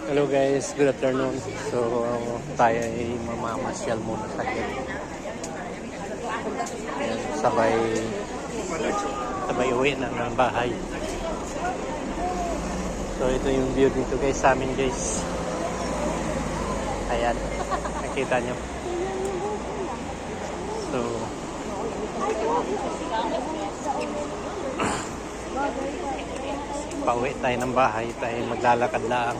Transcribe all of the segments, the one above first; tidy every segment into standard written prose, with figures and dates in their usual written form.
Hello guys, good afternoon. So tayo ay mamamasyal muna sa akin. Ayan, sabay uwi na ng bahay. So ito yung view dito guys sa amin guys. Ayan, nakita nyo. So pauwi tayo ng bahay, tayo maglalakad lang.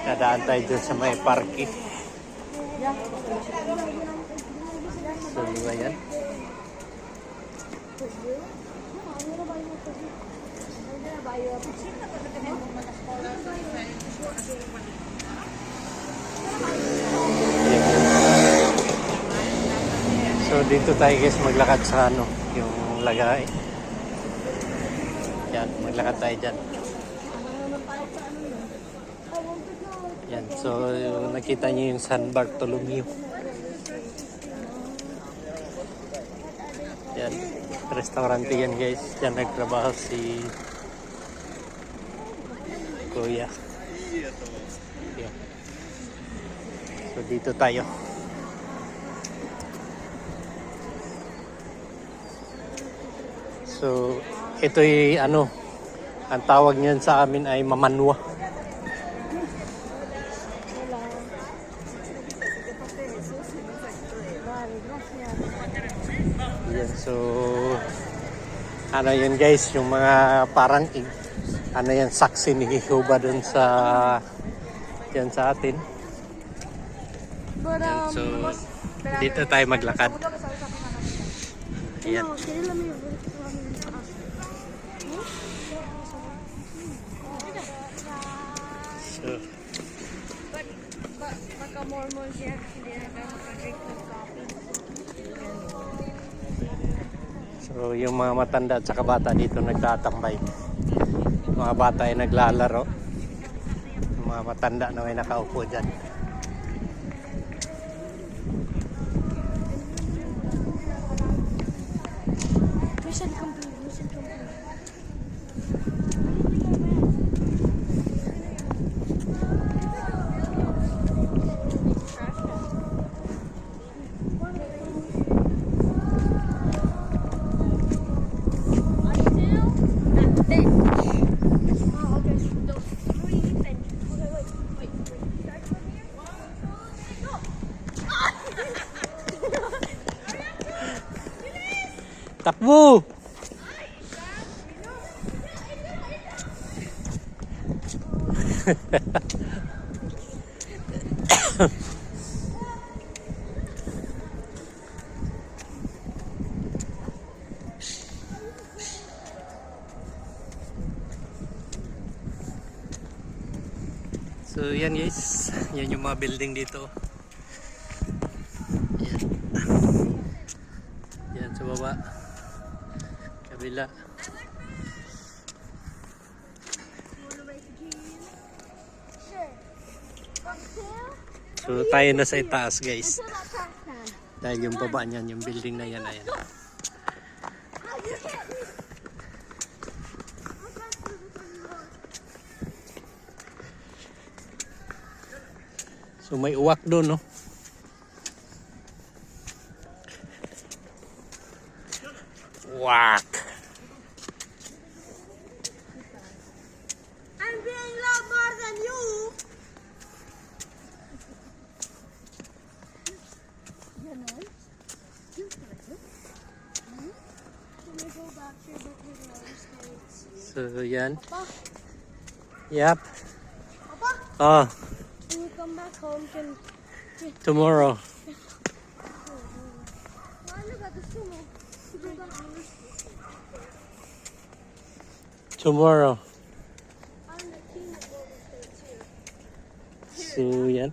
Dadaan tayo dun sa may parking. So ayan. So dito tayo guys maglakad sa yung lagay. Yan, maglakad tayo dyan. Yan, so nakita niyo yung San Bartolomeo. Yan, restaurante yan guys. Yan nagtrabaho si Kuya. Yan. So dito tayo. So ito'y ang tawag niyan sa amin ay mamanwa. Yan, so yun guys, yung mga parang yan, saksi ni Jehovah dun yan sa atin. Yan, so dito tayo maglakad. Ayan. So yung mga matanda at saka bata dito nagtatambay. Mga bata ay naglalaro. Yung mga matanda na may nakaupo dyan. Mission complete. Mission complete. Takbo! So yan guys, yan yung mga building dito. Yan sa baba. Kabila. So tayo na sa itaas guys. Dahil yung baba niyan, yung building na yan, ayan. So may uwak doon, no? Uwak! I'm being loved more than you. So yan. Papa? Yep. Papa? Oh, When you come back home, tomorrow. look at the sumo. Tomorrow. I'm the king of Golden State too. So yan.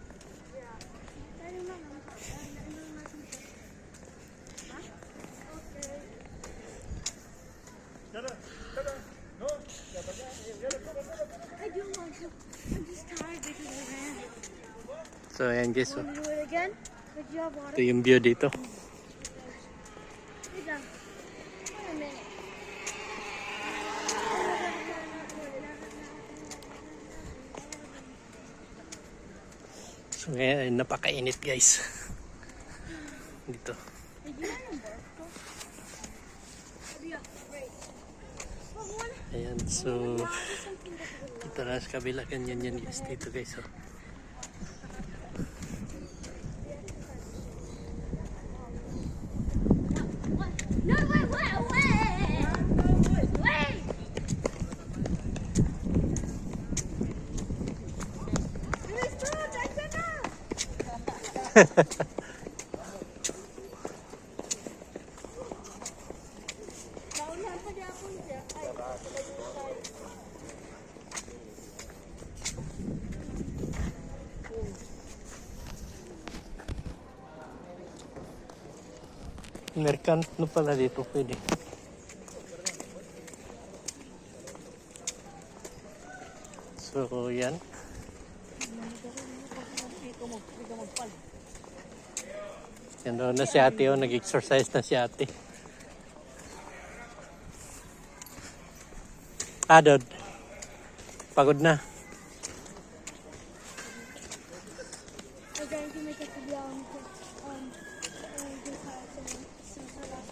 I do want to. I'm just tired because I ran. So ayan guys. Want to do it again? But you have water. Ito yung view dito. Wait a minute. So ngayon, napakainit guys. Dito. Ayan, so dito na sa kabila, ganyan yan guys. Dito guys, oh. No, wait! Merkanto pala dito, pwede. So, yan. Yan doon na si ate, oh. Nag-exercise na si ate. Doon. Pagod na.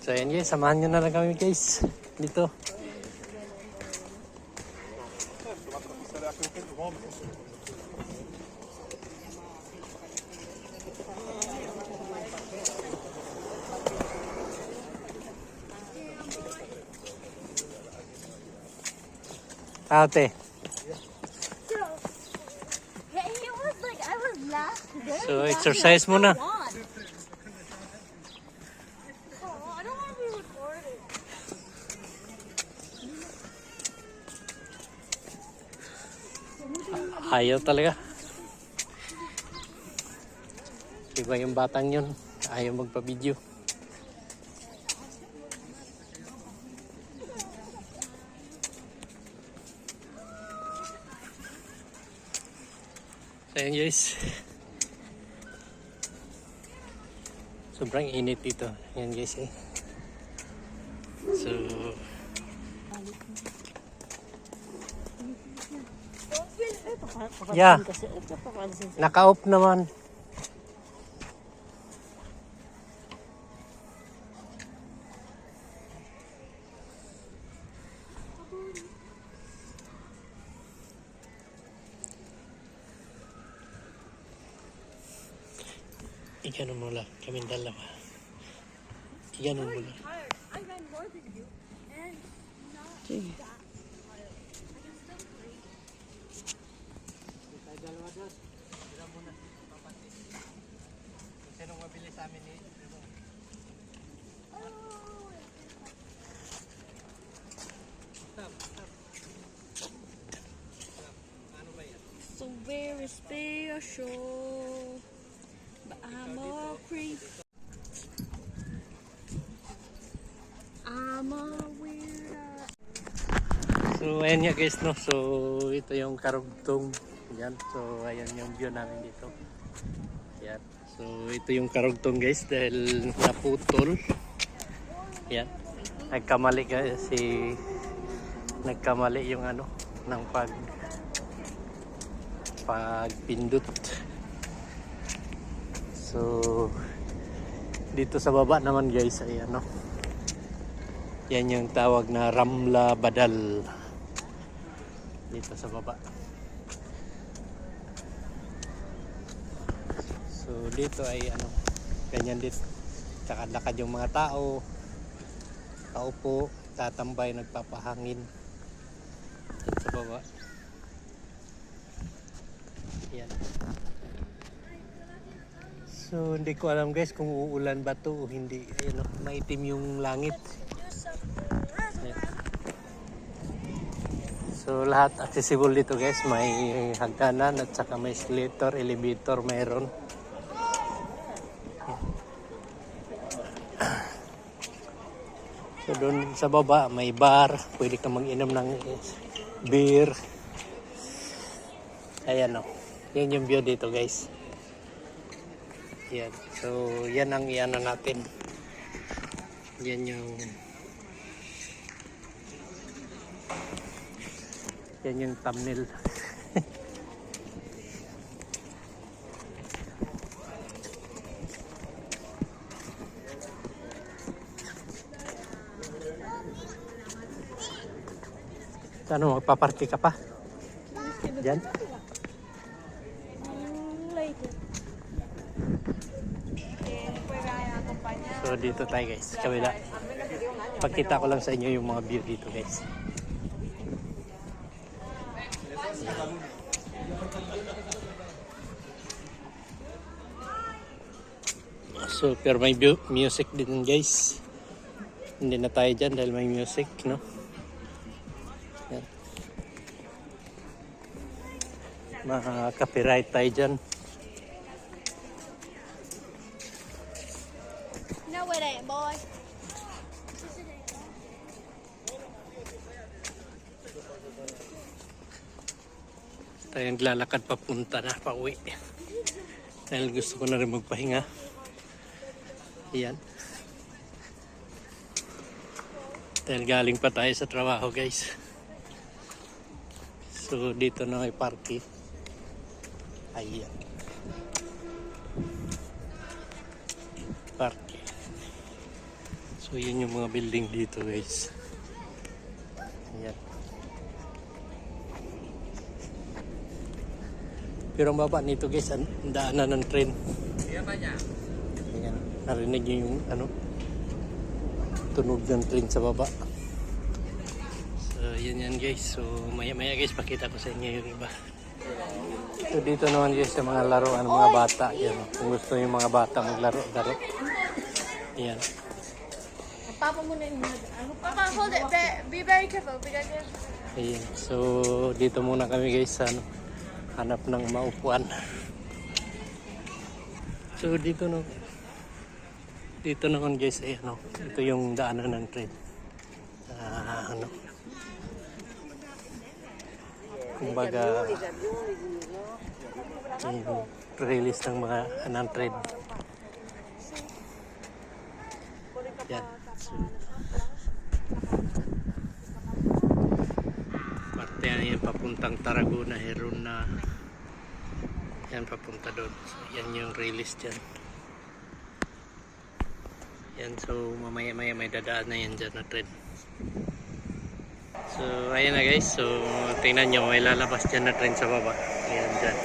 So, yan guys. Samahan nyo na lang kami guys. Dito. Ate. It was like I was last there. So, exercise muna. Oh, I don't want to be recorded. Ayaw talaga. Iba yung batang yun. Ayaw magpa-video. So yun guys. Sobrang init dito. Yan guys eh. So yeah. Naka-off naman. Iganon mo lang. Kaming dalawa. Iganon mo lang. I ran more than you, and not Sige. that tired. I can still breathe. Dalawa doon. Tira muna. Papati. Sinong mabili sa amin eh? So very special, but I'm a creep. I'm a weirdo. So ayan nga guys no. So ito yung karugtong. Yan. So ayan yung view namin dito. Yan. So ito yung karugtong guys dahil naputol. Yan. Nagkamali kasi nagkamali yung ano ng pagpindot. So dito sa baba naman guys ay ano. Yan yung tawag na Ramla Badal. Dito sa baba. So dito ay ano, ganyan dito. Lakad-lakad yung mga tao. Kaupo, tatambay, nagpapahangin. Dito sa baba. Yan. So hindi ko alam guys kung uulan ba to o hindi. Ayun, no? Maitim yung langit. Ayan. So lahat accessible dito guys. May hagdanan at saka may escalator, elevator mayroon. So doon sa baba may bar, pwede kang mag-inom ng beer. Ayan o. Yan yung view dito guys. Yan. So yan ang iano natin. Yan yung yan yung thumbnail. Ano, magpaparty ka pa? Diyan? Later. So dito tayo guys, sa kabila. Pagkita ko lang sa inyo yung mga view dito guys. Super may music din guys. Hindi na tayo dyan dahil may music, no? Yan. Maka-copyright tayo dyan. No, it ain't, boy. Tayo naglalakad papunta na, pauwi. Dahil gusto ko na rin magpahinga. Yan. Dahil galing pa tayo sa trabaho guys. So dito na may party. Ayan. Party. So yun yung mga building dito guys. Ayan. Pero ang baba nito guys, ang daanan ng train. Ayan. Narinig nyo yung ano, tunog ng train sa baba. So yan guys. So maya maya guys, pakita ko sa inyo yung iba. So dito naman guys sa mga laruan ng mga bata. Yan. Kung gusto yung mga bata maglaro-laro. Yan. Papa muna yung Papa, hold it. Be very careful. Be very careful. Ayan. So dito muna kami guys sa ano, hanap ng maupuan. So dito no. Dito naman guys, ayan o. Ito yung daanan ng train. Ano. Kumbaga, yung release ng mga ng train. Yan. So, parte yan papuntang Tarragona, Heron na. Yan papunta doon. So, yan yung release dyan. Yan, so mamaya may dadaan na yan dyan na train. So ayan na guys, so tingnan nyo, may lalabas dyan na train sa baba. Ayan dyan.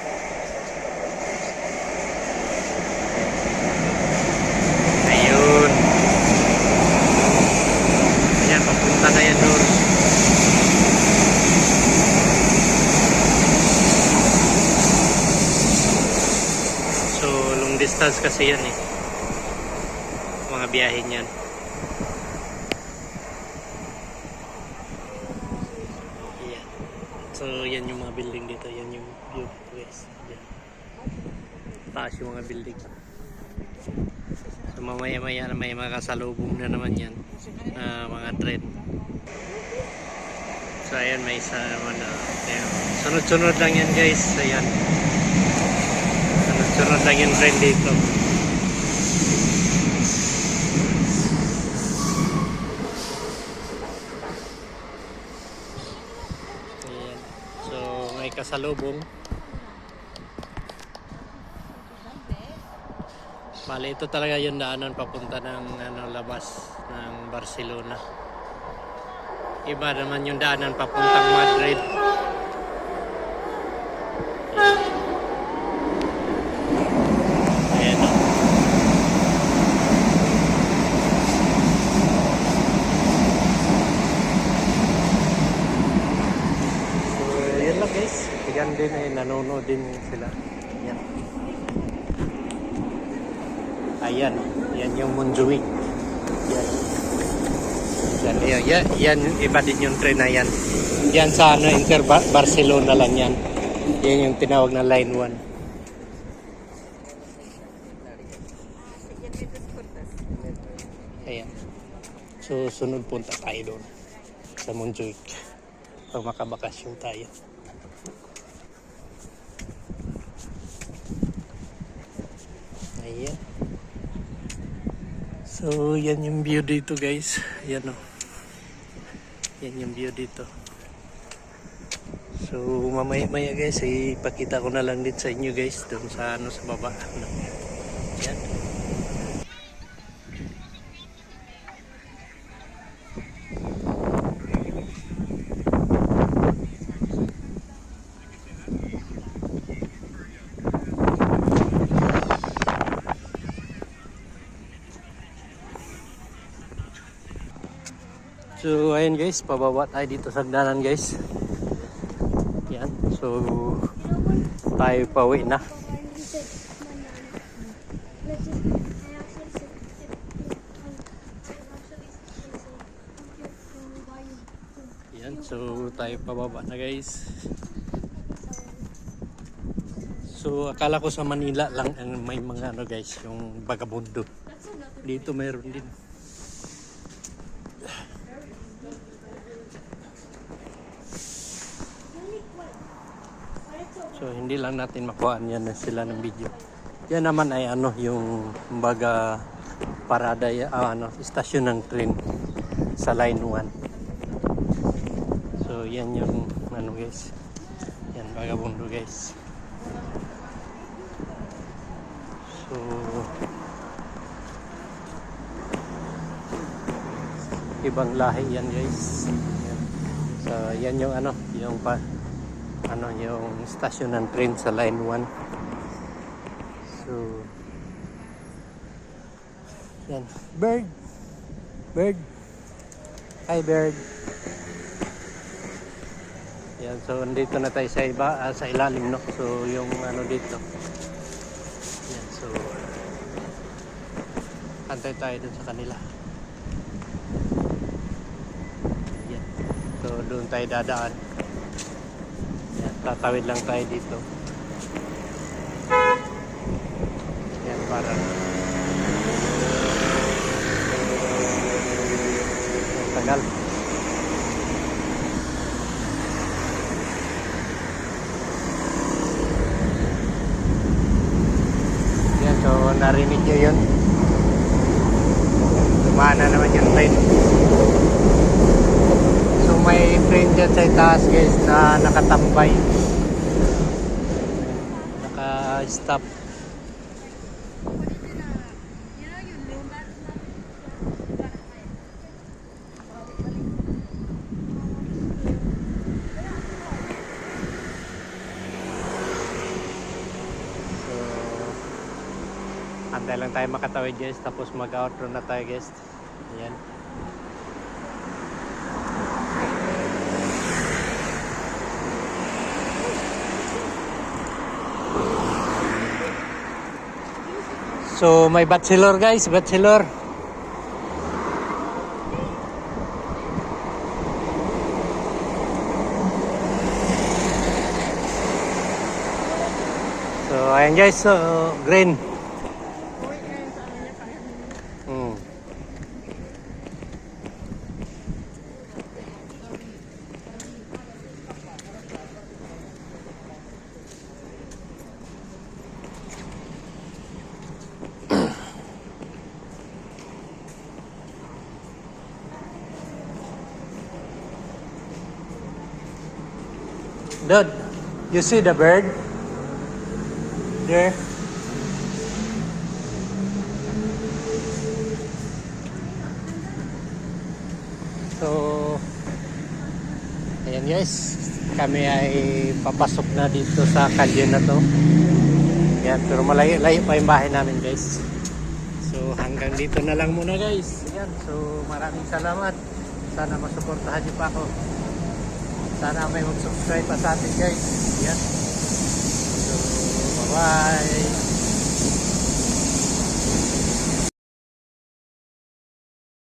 Ayun. Ayan, papunta na yan doon. So long distance kasi yan eh, mga biyahe niyan. Ayan. So yan yung mga building dito, yan yung view dito guys. Ayan. Taas yung mga building. So mamaya maya na may mga kasalubong na naman yan, mga train. So ayan, may isa naman na sunod-sunod lang yan guys. Ayan, sunod-sunod lang yung train dito. Kasalubong. Bale, ito talaga yung daanan papunta ng labas ng Barcelona. Iba naman yung daanan papuntang Madrid. Ayan o. So, yan lang guys. Yan din eh, nanonood din sila. Yan. Ayan, yan yung Montjuic. Yan, iba din yung train na yan. Yan sa Barcelona lang yan. Yan yung tinawag na Line 1. Ayan. So, sunod punta tayo doon sa Montjuic. Pag makabakasyon tayo. Ayan. So, yan yung view dito guys. Yan o. Yan yung view dito. So, mamaya guys, ipakita ko na lang din sa inyo guys doon sa sa baba. Yan. So ayun guys, pababa tayo dito sa hagdanan guys. Yan. So tayo pauwi na. Yan. So tayo pababa na guys. So akala ko sa Manila lang ang may mga ano guys, yung vagabundo. Dito mayroon din. So hindi lang natin makuhaan yan sila ng video. Yan naman ay ano yung kumbaga parada ano, istasyon ng train sa line 1. So yan yung ano guys. Yan vagabundo guys. So ibang lahi yan guys. Yan. So yan yung ano, yung yung stasyon ng train sa line 1. So yan, bird. Hi bird. Yan, so andito na tayo sa sa ilalim, no. So yung ano dito. Yan, so antay tayo dun sa kanila. Yan. So doon tayo dadaan. Yan, tatawid lang tayo dito. Yan, para tagal. Yan, so narinig nyo yun. Tumana naman yung train. So may train dyan sa itaas guys na nakatambay. Naka-stop. Antay lang tayo makatawid guys, tapos mag-outro na tayo guys. Ayan. So may bachelor guys, bachelor. So ayan guys, so green. Dad, you see the bird? There. So, ayan guys, kami ay papasok na dito sa kalye na to. Yan, pero malayo-layo pa yung bahay namin guys. So, hanggang dito na lang muna guys. Yan, so maraming salamat. Sana masuportahan niyo pa ako. Sana may mag-subscribe pa sa atin guys. Yan. So, bye-bye.